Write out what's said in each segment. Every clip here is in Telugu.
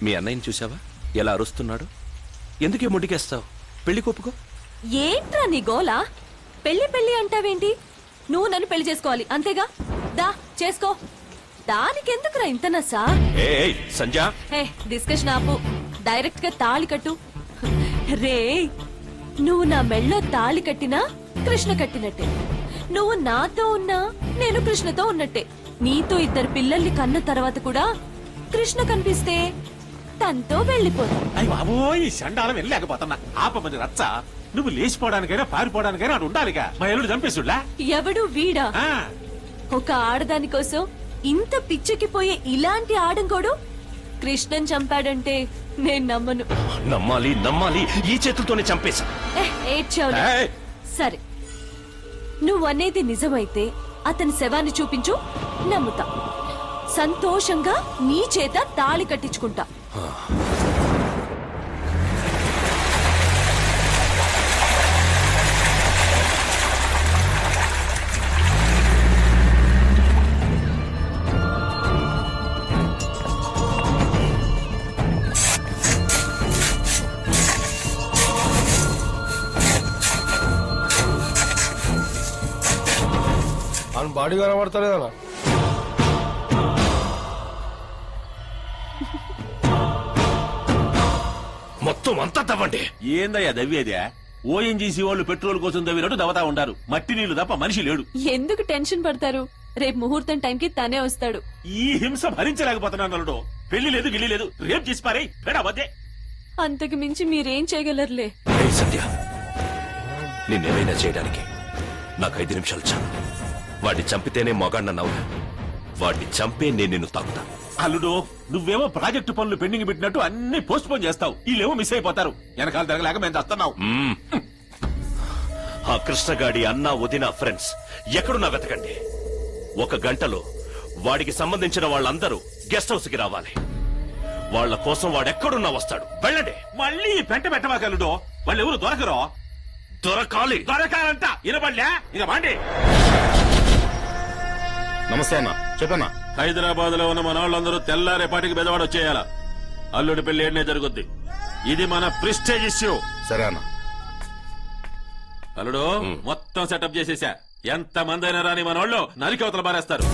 మీ అన్నయ్యని చూసావా ఎలా అరుస్తున్నాడు? ఎందుకే ముడికేస్తావు? పెళ్లి కొప్పుకో. ఏంట్రా నీ గోలా? పెళ్లి పెళ్లి అంటావేంటి? నువ్వు నన్ను పెళ్లి చేసుకోవాలి అంతేగా? దా చేసుకో. దానికెందుకురా ఇంత నసా? సంజా, డిస్కషన్ ఆపు. డైరెక్ట్ గా తాళి కట్టు. రే, నువ్వు నా మెళ్ళో తాళి కట్టినా కృష్ణ కట్టినట్టే. నువ్వు నాతో ఉన్నా నేను కృష్ణతో ఉన్నట్టే. నీతో 2 పిల్లల్ని కన్న తర్వాత కూడా కృష్ణ కనిపిస్తే తనతో వెళ్ళిపోతా. అయ్యి బాబోయ్, ఈ సండాలం వెళ్ళలేకపోతున్నా. ఆపమని రచ్చ. నువ్వు లేచిపోవడానికైనా పారిపోవడానికైనా అటు ఉండాలిగా. మా ఎల్లుడు చంపేసుడ్లా. ఎవడు వీడా? ఒక ఆడదాని కోసం ఇంత పిచ్చెక్కిపోయే ఇలాంటి ఆడంకోడు కృష్ణన్ చంపాడంటే నేను నమ్మను. నమ్మాలి నమ్మాలి, ఈ చేతులతోనే చంపేశా. సరే, నువ్వనేది నిజమైతే అతని శవాన్ని చూపించు, నమ్ముతా. సంతోషంగా నీ చేత తాళి కట్టించుకుంటా. బాడీ కనబడతలేదన్నా. మొత్తం అంతా తవ్వండి. ఏందయ్యా దవ్వేదే? ఓఎన్జీసీ వాళ్ళు పెట్రోల్ కోసం దవ్వినట్టు దవతా ఉంటారు. మట్టి నీళ్లు తప్ప మనిషి లేడు. ఎందుకు టెన్షన్ పడతారు? రేపు ముహూర్తం టైంకి తనే వస్తాడు. ఈ హింస భరించలేకపోతున్నాను అల్లుడు. పెళ్లి లేదు గిల్లి లేదు, రేపు చేసి పారే వద్దే. అంతకు మించి మీరేం చేయగలరులే. సత్య, నిన్నేమైనా చేయడానికి నాకు 5 నిమిషాలు చాలు. వాడిని చంపితేనే మొగాడినన్నావుగా, వాడిని చంపే నేను నిన్ను తాకుతా. అల్లుడు, నువ్వేమో ప్రాజెక్టు పనులు పెండింగ్ పెట్టినట్టు అన్ని పోస్ట్ పోన్ చేస్తావు. వీళ్ళేమో మిస్ అయిపోతారు. వెనకాల తిరగలేక మేము చేస్తున్నావు. ఆ కృష్ణగాడి అన్న వదిన ఫ్రెండ్స్ ఎక్కడున్నా వెతకండి. 1 గంటలో వాడికి సంబంధించిన వాళ్ళందరూ గెస్ట్ హౌస్ కి రావాలి. వాళ్ళ కోసం వాడెక్కడున్నా వస్తాడు. వెళ్ళండి. మళ్ళీ పెంట పెట్టవాకల్లుడు. వాళ్ళు ఎవరు దొరకరో. దొరకాలి. దొరకాలంట. ఇనబడలే ఇక బాండి. నమస్తే అన్న, చెప్పన్నా. హైదరాబాద్ లో ఉన్న మన వాళ్ళందరూ తెల్లారేపాటికి బెదవాడ వచ్చేయాల. అల్లుడి పెళ్లి ఏడనే జరుగుద్ది. ఇది మన ప్రిస్టేజ్ ఇష్యూ. సరే అన్న. అల్లుడు, మొత్తం సెటప్ చేసేసా. ఎంత మంది అయినా రాని మన వాళ్ళు నరికవతల బారేస్తారు.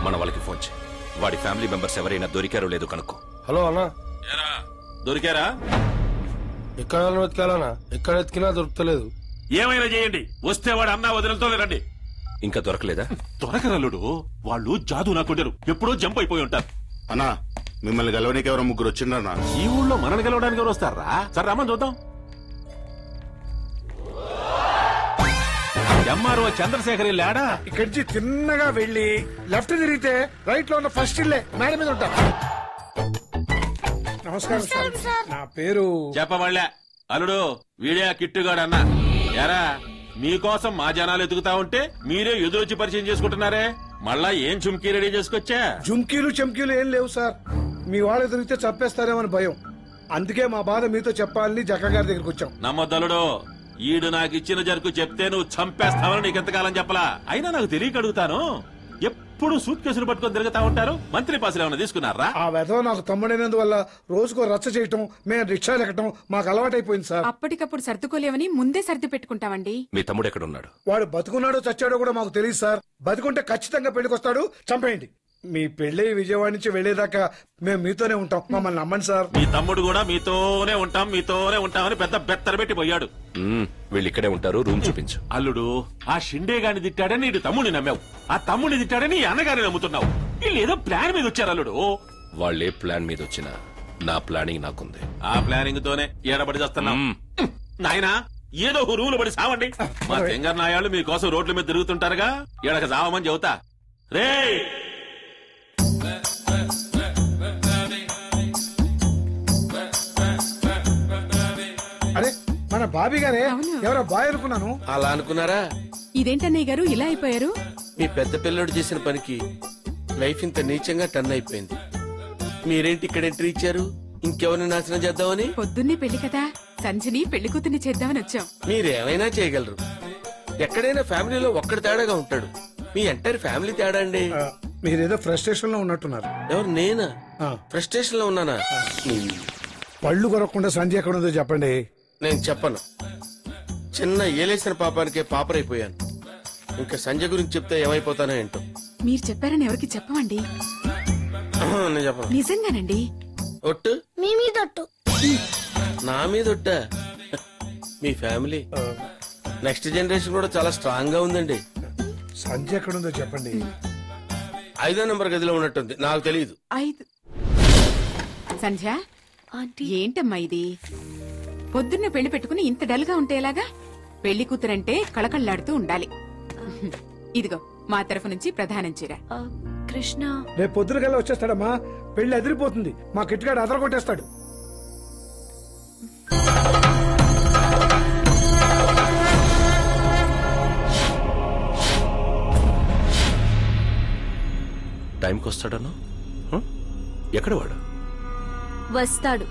మన వాళ్ళకి ఫోన్ చేయి. వాడి ఫ్యామిలీ మెంబర్స్ ఎవరైనా దొరికారో లేదో కనుక్కో. హలో అన్నా. దొరికారా? ఎక్కడ వెతకాలన్నా? ఎక్కడ వెతికినా దొరుకుతలేదు. ఏమైనా చేయండి. వస్తే వాడు అన్నా వదినలతో రండి. ఇంకా దొరకలేదా? దొరకరల్లుడు. వాళ్ళు జాదు నాకుంటారు. ఎప్పుడో జంప్ అయిపోయి ఉంటారు. అన్నా, మిమ్మల్ని గెలవడానికి ఎవరో 3 వచ్చిండ్రన్నా. ఈ ఊళ్ళో మనల్ని గెలవడానికి ఎవరు వస్తారా? సరే రమ్మని చూద్దాం. ఎంఆర్ఓ చంద్రశేఖర్ ఇల్లాడా? ఇక్కడి తిన్నగా వెళ్లి లెఫ్ట్ తిరిగితే రైట్ లో ఉన్న ఫస్ట్ ఇల్లే, మేడ మీద ఉంటా. నమస్కారం సార్, నా పేరు చెప్పవాళ్లే. అల్లుడు, వీడే కిట్టుగాడు అన్న. ఎరా, మీకోసం మా జనాలు ఎదుగుతా ఉంటే మీరే ఎదురొచ్చి పరిచయం చేసుకుంటున్నారే. మళ్ళా ఏం చుమ్కీ రెడీ చేసుకొచ్చా? జుమ్కీలు చెమ్కీలు ఏం లేవు సార్. మీ వాళ్ళు ఎదురిగితే చంపేస్తారేమని భయం. అందుకే మా బాధ మీతో చెప్పాలని జక్క గారి దగ్గరికి వచ్చాం. నమ్మద్దలుడు, ఈడు నాకు ఇచ్చిన జరుకు చెప్తే నువ్వు చంపేస్తావని నీకెంతకాలం చెప్పలా. అయినా నాకు తెలియక అడుగుతాను. ఎప్పుడు సూట్ కేసులు పట్టుకొని తిరుగుతా ఉంటారు. మంత్రి పాసులు ఏమైనా తీసుకున్నారా? ఆ వెధవ నాకు తమ్ముడైనందువల్ల రోజుకో రచ్చ చేయటం, మేము రిక్షా ఎక్కటం మాకు అలవాటైపోయింది సార్. అప్పటికప్పుడు సర్దుకోలేవని ముందే సర్ది పెట్టుకుంటామండి. మీ తమ్ముడు ఎక్కడున్నాడు? వాడు బతుకున్నాడో చచ్చాడో కూడా మాకు తెలియదు సార్. బతుకుంటే ఖచ్చితంగా పెళ్లికొస్తాడు. చంపేయండి. మీ పెళ్లి విజయవాడ నుంచి వెళ్లేదాకా మేము మీతోనే ఉంటాం. మమ్మల్ని నమ్మండి సార్. మీ తమ్ముడు కూడా మీతోనే ఉంటామని పెద్ద బెత్తర పెట్టి పోయాడు. వీళ్ళు ఇక్కడే ఉంటారు. రూమ్ చూపించు. అల్లుడు, ఆ షిండే గాని తిట్టాడని నీడు తమ్ముడిని నమ్మావు. ఆ తమ్ముడిని తిట్టాడని అన్నగారిని నమ్ముతున్నావు. వీళ్ళు ఏదో ప్లాన్ మీద వచ్చారు అల్లుడు. వాళ్ళే ప్లాన్ మీద వచ్చినా నా ప్లానింగ్ నాకుంది. ఆ ప్లానింగ్ తోనే ఏడబడి చేస్తున్నాం. నాయనా, ఏదో రూలు పడి సావండి. మా తెంగర్ నాయాళ్ళు మీకోసం రోడ్ల మీద తిరుగుతుంటారుగా. ఏడక సావమని చెబుతా. రే, అరే మన బాబీ గారే. ఎవరో బాయ్ అనుకున్నాను. అలా అనుకున్నారా? ఇదేంటన్నయ్య గారు ఇలా అయిపోయారు? మీ పెద్ద పిల్లడు చేసిన పనికి లైఫ్ ఇంత నీచంగా టర్న్ అయిపోయింది. మీరేంటి ఇక్కడ ఎంట్రీ ఇచ్చారు? ఇంకెవరిని నాశనం చేద్దామని? పొద్దున్నే పెళ్లి కదా, సంజని పెళ్లి కూతుర్ని చేద్దామని వచ్చాం. మీరేమైనా చేయగలరు. ఎక్కడైనా ఫ్యామిలీలో ఒక్కడి తేడాగా ఉంటాడు. మీ ఎంటైర్ ఫ్యామిలీ తేడా అండి. మీరేదో ఫ్రస్ట్రేషన్ లో ఉన్నట్టున్నారు. ఎవరు? నేనా? ఫ్రస్ట్రేషన్ లో ఉన్నానా? పళ్ళు కొరకుండా సంధ్య ఎక్కడ ఉందో చెప్పండి. నేను చెప్పను. చిన్న ఏలేసిన పాపానికే పాపరైపోయాను. ఇంకా సంజయ్ గురించి చెప్తే ఏమైపోతానో ఏంటో. మీరు చెప్పారని ఎవరికి చెప్పమండి. నేను చెప్పను. నిజంగానండి. ఒట్టు మీ మీద ఒట్టు. నా మీద ఒట్టా? మీ ఫ్యామిలీ నెక్స్ట్ జనరేషన్ కూడా చాలా స్ట్రాంగ్ గా ఉందండి. సంధ్య ఎక్కడ ఉందో చెప్పండి. 5వ నెంబర్ గదిలో ఉన్నట్టుంది, నాకు తెలియదు. 5. సంధ్య, ఆంటీ ఏంటమ్మా ఇది? పొద్దున్నే పెళ్లి పెట్టుకుని ఇంత డల్ గా ఉంటే ఎలాగా? పెళ్లి కూతురంటే కళకళ్లాడుతూ ఉండాలి. ఇదిగో మా తరఫు నుంచి ప్రధానం చీర. కృష్ణ రేపు పొద్దున కల్లా వచ్చేస్తాడమ్మా. పెళ్లి అదిరిపోతుంది. మా కిట్టుగాడు అదర కొట్టేస్తాడు. టైంకి వస్తాడన్నా? ఎక్కడ వాడు? వస్తాడు,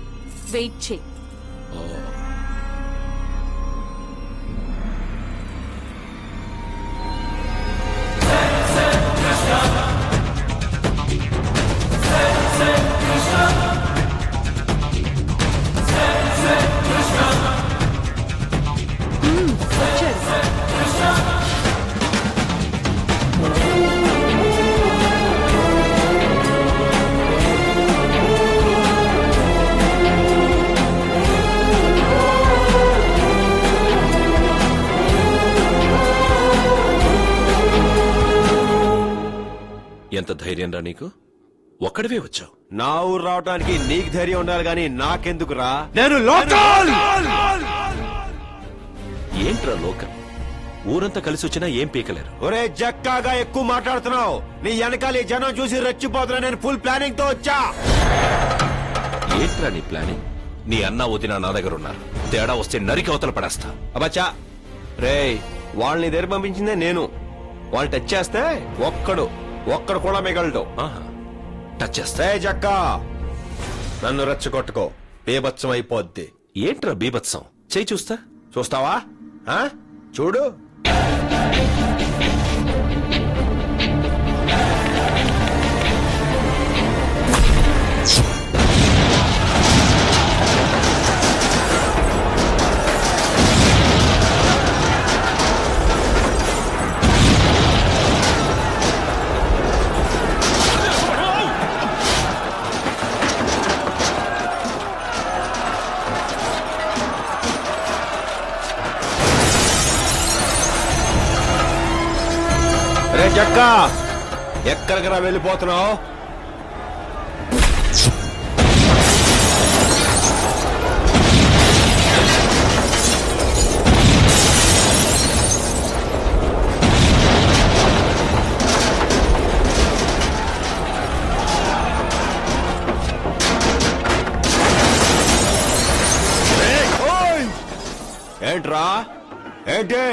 వెయిట్ చేయి. ఎంత ధైర్యం రా నీకు? ఒక్కడివే వచ్చావు. నా ఊరు రావడానికి నీకు ధైర్యం ఉండాలి గాని నాకెందుకురా? నేను లోకల్. ఏంట్రా లోకల్? ఊరంతా కలిసి వచ్చినా ఏం పీకలేరు. ఒరే జక్కాగా ఎక్కువ మాట్లాడుతున్నావు. నీ వెనకాల ఈ జనం చూసి రెచ్చిపోతున్నా. నేను ఫుల్ ప్లానింగ్ తో వచ్చా. ఏంట్రా నీ ప్లానింగ్? నీ అన్న వదిన నా దగ్గర ఉన్నారు. తేడా వస్తే నరికి అవతల పడేస్తా. అబ్బచ్చా రే, వాళ్ళని దగ్గర పంపించిందే నేను. వాళ్ళు టచ్ చేస్తే ఒక్కడు కూడా మిగలడు. టచ్ చేస్తా. జక్కా నన్ను రెచ్చగొట్టుకో, బీభత్సం అయిపోద్ది. ఏంట్రా బీభత్సం? చేయి చూస్తా. చూస్తావా? చూడు. రే జక్కా, ఎక్కడికి రా వెళ్ళిపోతున్నావు? ఏంట్రా? ఏంటి?